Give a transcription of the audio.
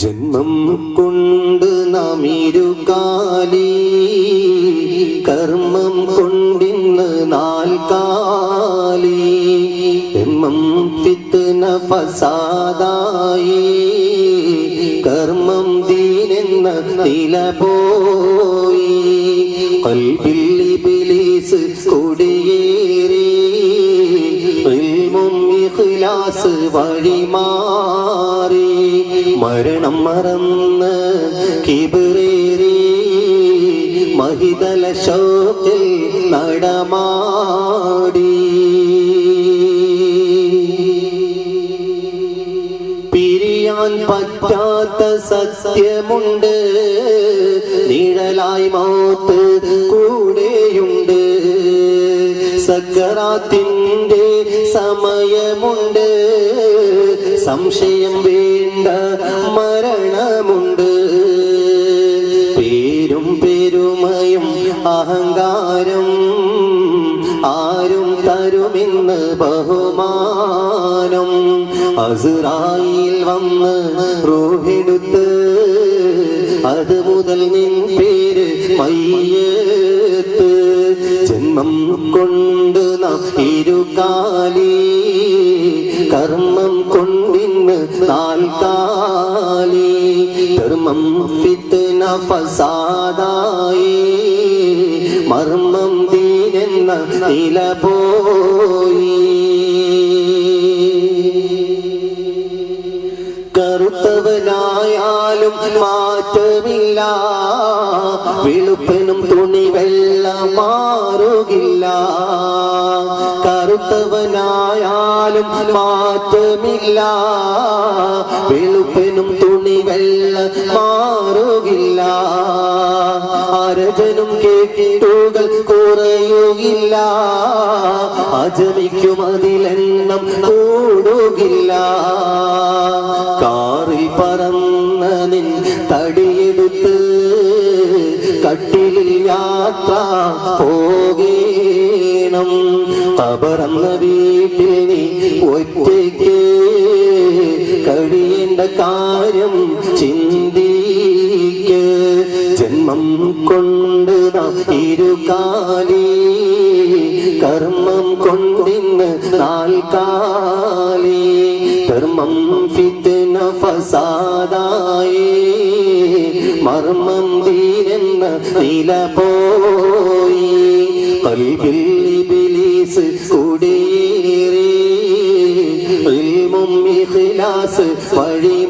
ജന്മം കൊണ്ട് നാം ഇരുകാലി, കർമ്മം കൊണ്ടിന്ന് നാൽക്കാലി. എമ്മം ഫിത്ന ഫസാദായി, കർമ്മം ദീനെന്ന നില പോയി. ഖൽബിൽ ഇബ്ലീസ് കുടിയേറി, ഇൽമും ഇഖ്ലാസ് വഴിമാറി. മരണം മറന്ന് കിബിറേറി, മഹിതല ശോകിൽ നടമാടി. പിരിയാൻ പറ്റാത്ത സത്യമുണ്ട്, നിഴലായി മൗത്ത് കൂടെയുണ്ട്. സക്കറാത്തിന്റെ സമയമുണ്ട്, സംശയം വേണ്ട മരണമുണ്ട്. പേരും പെരുമയും അഹങ്കാരം ആരും തരുമെന്ന് ബഹുമാനം. അസ്റായീൽ വന്ന് റൂഹെടുത്ത്, അത് മുതൽ നിൻ പേര് മയ്യത്ത്. ജന്മം കൊണ്ട് നാം ഇരുകാലി, കർമ്മം കൊണ്ടിന്ന് നാൽക്കാലി. ധർമ്മം ഫിത്ന ഫസാദായി, മർമ്മം ദീനെന്ന നില പോയി. കറുത്തവനായാലും മാറ്റമില്ല, വെളുപ്പനും തുണി വെള്ളം മാറുകില്ല. കറുത്തവനായാലും മാറ്റമില്ല, വെളുപ്പനും തുണി വെള്ളം മാറുകില്ല. അരജനും കേട്ടുകൾ കുറയുകില്ല, അജമിക്കും അതിലെണ്ണം കൂടുകില്ല. കാറിൽ പറന്ന നിൻ തടിയെടുത്ത്, കട്ടിലിൽ യാത്ര പോകേണം. കബറന്ന വീട്ടിൽ നീ ഒറ്റയ്ക്ക് കഴിയേണ്ട കാര്യം ചിന്തിക്ക്. ജന്മം കൊണ്ട് നാം ഇരുകാലി, കർമ്മം കൊണ്ടിന്ന് നാൽക്കാലി. ധർമ്മം ഫിത്ന ഫസാദായി, മർമ്മം ദീനെന്ന നില പോയി. ഖൽബിൽ ഇബ്ലീസ് കുടിയേറി, ഇൽമും ഇഖ്ലാസ് വഴിമാറി.